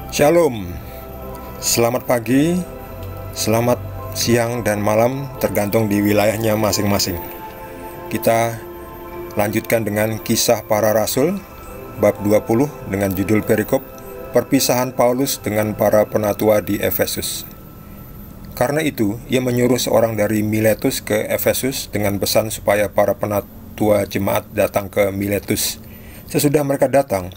Shalom, selamat pagi, selamat siang dan malam tergantung di wilayahnya masing-masing. Kita lanjutkan dengan Kisah Para Rasul bab 20 dengan judul perikop perpisahan Paulus dengan para penatua di Efesus. Karena itu, ia menyuruh seorang dari Miletus ke Efesus dengan pesan supaya para penatua jemaat datang ke Miletus. Sesudah mereka datang,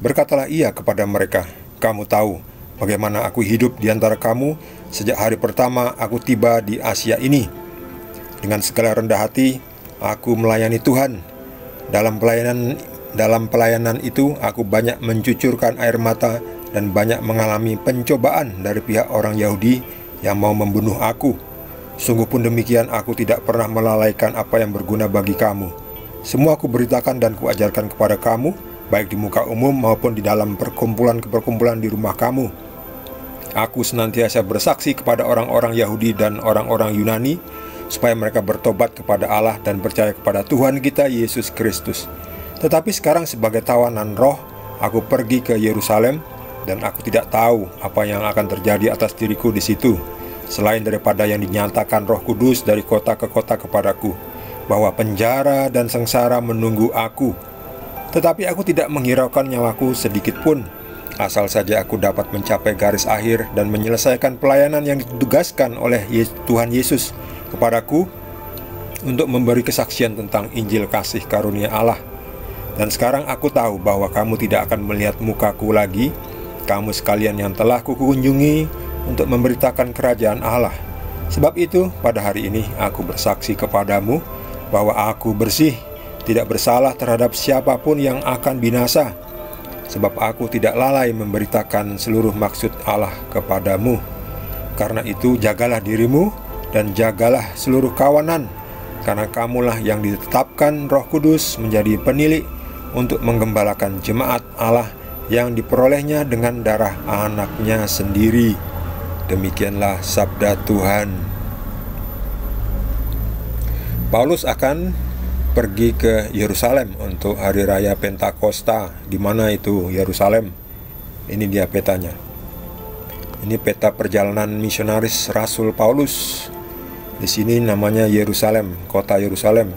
berkatalah ia kepada mereka, "Kamu tahu bagaimana aku hidup di antara kamu sejak hari pertama aku tiba di Asia ini. Dengan segala rendah hati, aku melayani Tuhan. Dalam pelayanan itu, aku banyak mencucurkan air mata dan banyak mengalami pencobaan dari pihak orang Yahudi yang mau membunuh aku. Sungguh pun demikian, aku tidak pernah melalaikan apa yang berguna bagi kamu. Semua aku beritakan dan kuajarkan kepada kamu, baik di muka umum maupun di dalam perkumpulan di rumah kamu. Aku senantiasa bersaksi kepada orang-orang Yahudi dan orang-orang Yunani, supaya mereka bertobat kepada Allah dan percaya kepada Tuhan kita Yesus Kristus. Tetapi sekarang sebagai tawanan roh, aku pergi ke Yerusalem, dan aku tidak tahu apa yang akan terjadi atas diriku di situ, selain daripada yang dinyatakan Roh Kudus dari kota ke kota kepadaku, bahwa penjara dan sengsara menunggu aku. Tetapi aku tidak menghiraukan nyawaku sedikit pun, asal saja aku dapat mencapai garis akhir dan menyelesaikan pelayanan yang ditugaskan oleh Tuhan Yesus kepadaku untuk memberi kesaksian tentang Injil kasih karunia Allah. Dan sekarang aku tahu bahwa kamu tidak akan melihat mukaku lagi, kamu sekalian yang telah kukunjungi untuk memberitakan kerajaan Allah. Sebab itu, pada hari ini aku bersaksi kepadamu bahwa aku bersih, tidak bersalah terhadap siapapun yang akan binasa. Sebab aku tidak lalai memberitakan seluruh maksud Allah kepadamu. Karena itu jagalah dirimu dan jagalah seluruh kawanan, karena kamulah yang ditetapkan Roh Kudus menjadi penilik untuk menggembalakan jemaat Allah yang diperolehnya dengan darah anaknya sendiri. Demikianlah sabda Tuhan. Paulus akan pergi ke Yerusalem untuk hari raya Pentakosta. Di mana itu Yerusalem? Ini dia petanya. Ini peta perjalanan misionaris Rasul Paulus. Di sini namanya Yerusalem, kota Yerusalem.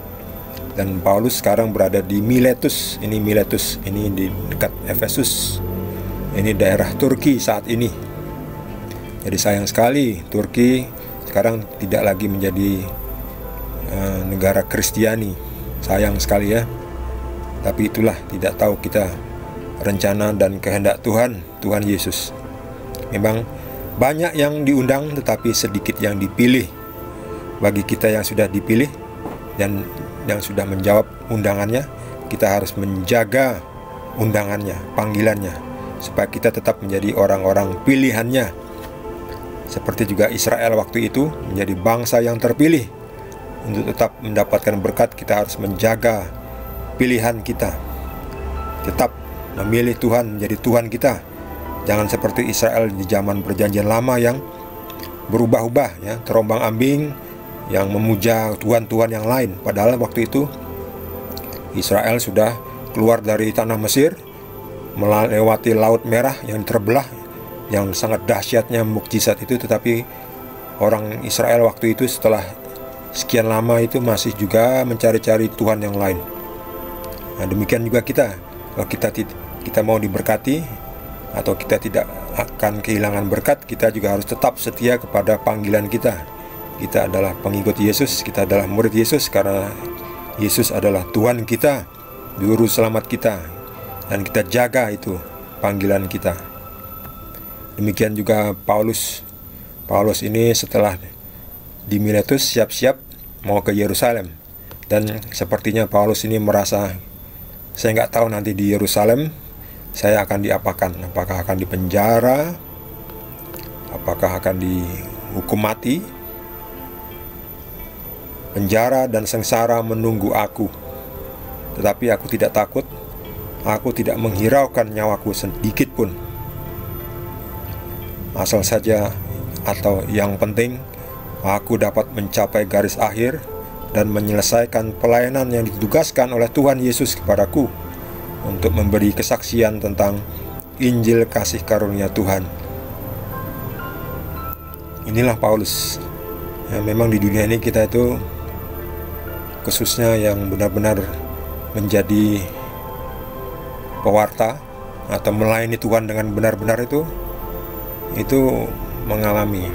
Dan Paulus sekarang berada di Miletus. Ini Miletus, ini di dekat Efesus. Ini daerah Turki saat ini. Jadi sayang sekali Turki sekarang tidak lagi menjadi negara Kristiani. Sayang sekali ya. Tapi itulah, tidak tahu kita rencana dan kehendak Tuhan Yesus. Memang banyak yang diundang tetapi sedikit yang dipilih. Bagi kita yang sudah dipilih dan yang sudah menjawab undangannya, kita harus menjaga undangannya, panggilannya, supaya kita tetap menjadi orang-orang pilihannya. Seperti juga Israel waktu itu menjadi bangsa yang terpilih. Untuk tetap mendapatkan berkat, kita harus menjaga pilihan kita, tetap memilih Tuhan menjadi Tuhan kita. Jangan seperti Israel di zaman perjanjian lama yang berubah-ubah ya, terombang-ambing, yang memuja tuhan-tuhan yang lain. Padahal waktu itu Israel sudah keluar dari tanah Mesir, melewati Laut Merah yang terbelah, yang sangat dahsyatnya mukjizat itu. Tetapi orang Israel waktu itu setelah sekian lama itu masih juga mencari-cari Tuhan yang lain. Nah, demikian juga kita. Kalau kita mau diberkati atau kita tidak akan kehilangan berkat, kita juga harus tetap setia kepada panggilan kita. Kita adalah pengikut Yesus, kita adalah murid Yesus, karena Yesus adalah Tuhan kita, Juru Selamat kita, dan kita jaga itu panggilan kita. Demikian juga Paulus. Paulus ini setelah di Miletus siap-siap mau ke Yerusalem. Dan sepertinya Paulus ini merasa, saya nggak tahu nanti di Yerusalem saya akan diapakan. Apakah akan dipenjara, apakah akan dihukum mati. Penjara dan sengsara menunggu aku. Tetapi aku tidak takut. Aku tidak menghiraukan nyawaku sedikit pun. Asal saja, atau yang penting, aku dapat mencapai garis akhir dan menyelesaikan pelayanan yang ditugaskan oleh Tuhan Yesus kepadaku untuk memberi kesaksian tentang Injil kasih karunia Tuhan. Inilah Paulus. Memang di dunia ini kita itu khususnya yang benar-benar menjadi pewarta atau melayani Tuhan dengan benar-benar itu mengalami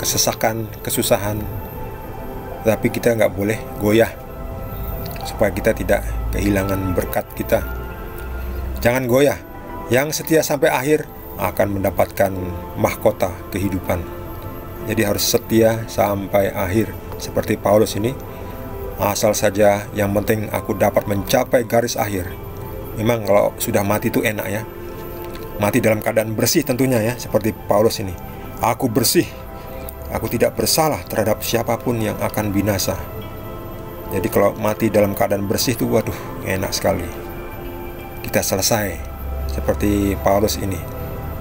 kesesakan, kesusahan. Tapi kita nggak boleh goyah supaya kita tidak kehilangan berkat kita. Jangan goyah. Yang setia sampai akhir akan mendapatkan mahkota kehidupan. Jadi harus setia sampai akhir. Seperti Paulus ini, asal saja yang penting aku dapat mencapai garis akhir. Memang kalau sudah mati itu enak ya. Mati dalam keadaan bersih tentunya ya. Seperti Paulus ini, aku bersih, aku tidak bersalah terhadap siapapun yang akan binasa. Jadi kalau mati dalam keadaan bersih itu, waduh, enak sekali. Kita selesai. Seperti Paulus ini,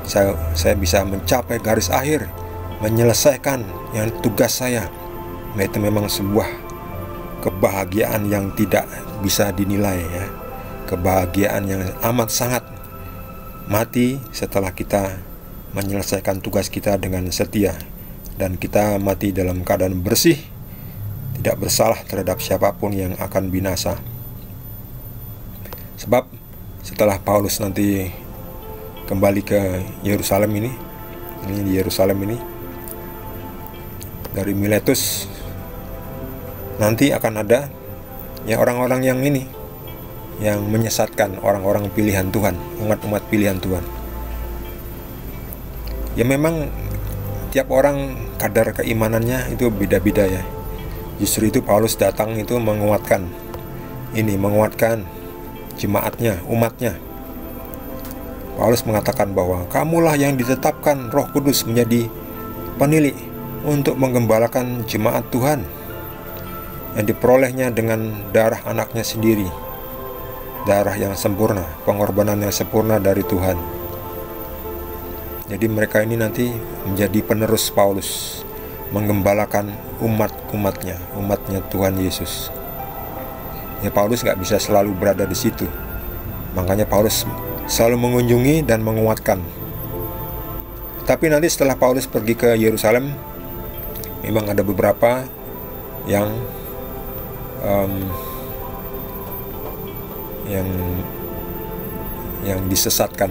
saya bisa mencapai garis akhir, menyelesaikan yang tugas saya. Itu memang sebuah kebahagiaan yang tidak bisa dinilai ya. Kebahagiaan yang amat sangat. Mati setelah kita menyelesaikan tugas kita dengan setia, dan kita mati dalam keadaan bersih, tidak bersalah terhadap siapapun yang akan binasa. Sebab setelah Paulus nanti kembali ke Yerusalem ini di Yerusalem ini, dari Miletus nanti akan ada ya orang-orang yang menyesatkan orang-orang pilihan Tuhan, umat-umat pilihan Tuhan. Ya memang tiap orang kadar keimanannya itu beda-beda ya. Justru itu Paulus datang itu menguatkan jemaatnya, umatnya. Paulus mengatakan bahwa kamulah yang ditetapkan Roh Kudus menjadi penilik untuk menggembalakan jemaat Tuhan yang diperolehnya dengan darah anaknya sendiri, darah yang sempurna, pengorbanan yang sempurna dari Tuhan. Jadi mereka ini nanti menjadi penerus Paulus, menggembalakan umatnya Tuhan Yesus. Ya Paulus nggak bisa selalu berada di situ, makanya Paulus selalu mengunjungi dan menguatkan. Tapi nanti setelah Paulus pergi ke Yerusalem, memang ada beberapa yang disesatkan,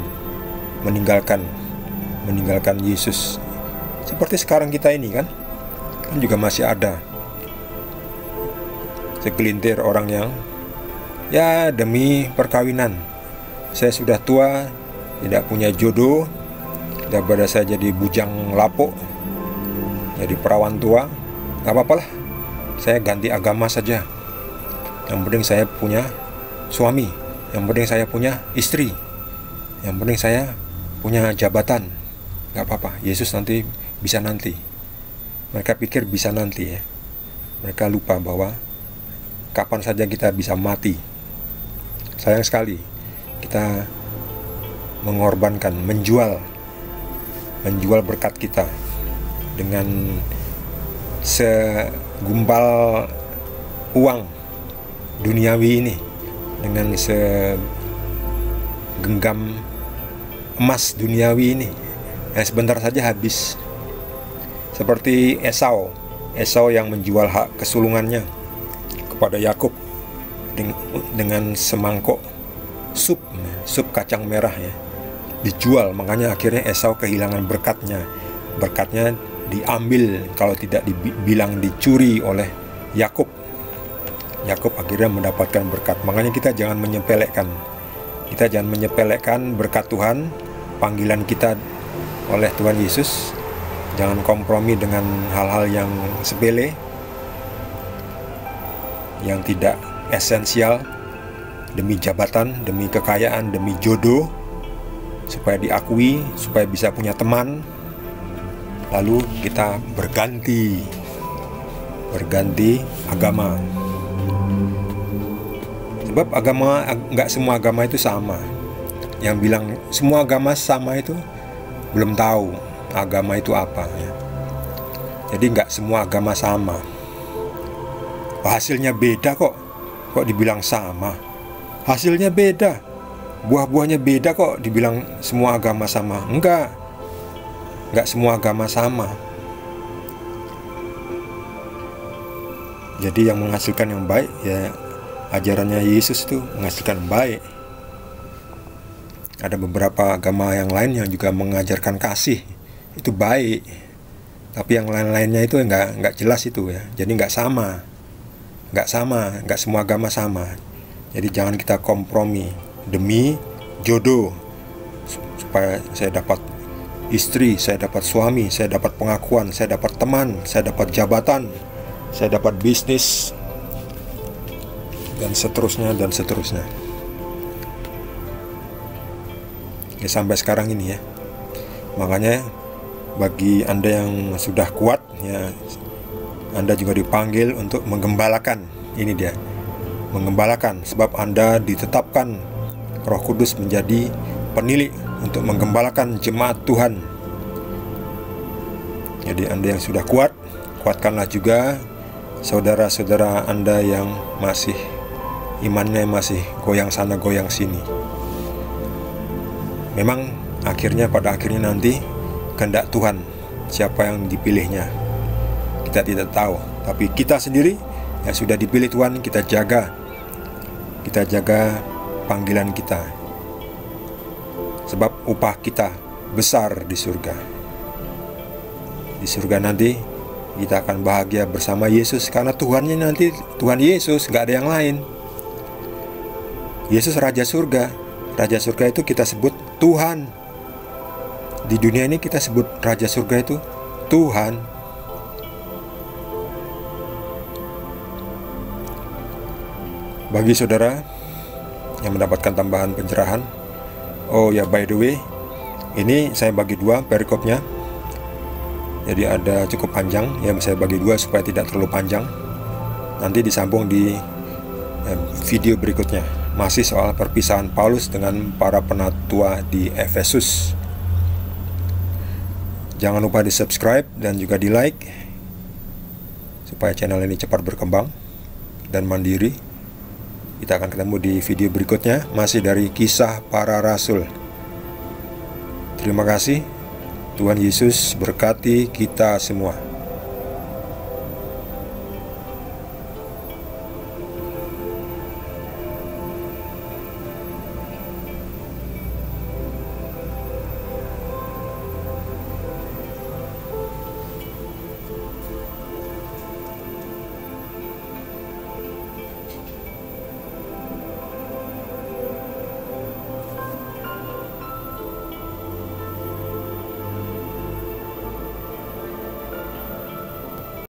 meninggalkan Yesus. Seperti sekarang kita ini kan juga masih ada segelintir orang yang ya demi perkawinan, saya sudah tua, tidak punya jodoh, daripada saya jadi bujang lapuk, jadi perawan tua, gak apa-apalah, saya ganti agama saja. Yang penting saya punya suami, yang penting saya punya istri, yang penting saya punya jabatan. Gak apa-apa, Yesus nanti bisa nanti. Mereka pikir bisa nanti ya. Mereka lupa bahwa kapan saja kita bisa mati. Sayang sekali kita mengorbankan, menjual berkat kita dengan segumpal uang duniawi ini, dengan segenggam emas duniawi ini, sebentar saja habis. Seperti Esau yang menjual hak kesulungannya kepada Yakub dengan semangkok sup kacang merah ya, dijual. Makanya akhirnya Esau kehilangan berkatnya diambil, kalau tidak dibilang dicuri oleh Yakub akhirnya mendapatkan berkat. Makanya kita jangan menyepelekan berkat Tuhan, panggilan kita oleh Tuhan Yesus. Jangan kompromi dengan hal-hal yang sepele, yang tidak esensial, demi jabatan, demi kekayaan, demi jodoh, supaya diakui, supaya bisa punya teman. Lalu kita berganti agama. Sebab nggak semua agama itu sama. Yang bilang semua agama sama itu belum tahu agama itu apa ya. Jadi nggak semua agama sama. Hasilnya beda kok dibilang sama. Hasilnya beda. buah-buahnya beda kok, dibilang semua agama sama. Enggak semua agama sama. Jadi yang menghasilkan yang baik ya ajarannya Yesus itu menghasilkan baik. Ada beberapa agama yang lain yang juga mengajarkan kasih, itu baik. Tapi yang lain-lainnya itu nggak jelas itu ya. Jadi nggak semua agama sama. Jadi jangan kita kompromi demi jodoh, supaya saya dapat istri, saya dapat suami, saya dapat pengakuan, saya dapat teman, saya dapat jabatan, saya dapat bisnis, dan seterusnya dan seterusnya. Ya sampai sekarang ini ya. Makanya bagi Anda yang sudah kuat ya, Anda juga dipanggil untuk menggembalakan. Ini dia, menggembalakan, sebab Anda ditetapkan Roh Kudus menjadi penilik untuk menggembalakan jemaat Tuhan. Jadi Anda yang sudah kuat, kuatkanlah juga saudara-saudara Anda yang masih imannya masih goyang sana goyang sini. Memang pada akhirnya nanti kehendak Tuhan siapa yang dipilihnya kita tidak tahu, tapi kita sendiri yang sudah dipilih Tuhan, kita jaga panggilan kita, sebab upah kita besar di surga. Di surga nanti kita akan bahagia bersama Yesus, karena Tuhannya nanti Tuhan Yesus, gak ada yang lain. Yesus Raja Surga. Raja Surga itu kita sebut Tuhan. Di dunia ini kita sebut Raja Surga itu Tuhan. Bagi saudara yang mendapatkan tambahan pencerahan, oh ya, by the way, ini saya bagi dua perikopnya. Jadi ada cukup panjang, ya saya bagi dua supaya tidak terlalu panjang. Nanti disambung di video berikutnya. Masih soal perpisahan Paulus dengan para penatua di Efesus. Jangan lupa di subscribe dan juga di like, supaya channel ini cepat berkembang dan mandiri. Kita akan ketemu di video berikutnya, masih dari Kisah Para Rasul. Terima kasih. Tuhan Yesus berkati kita semua.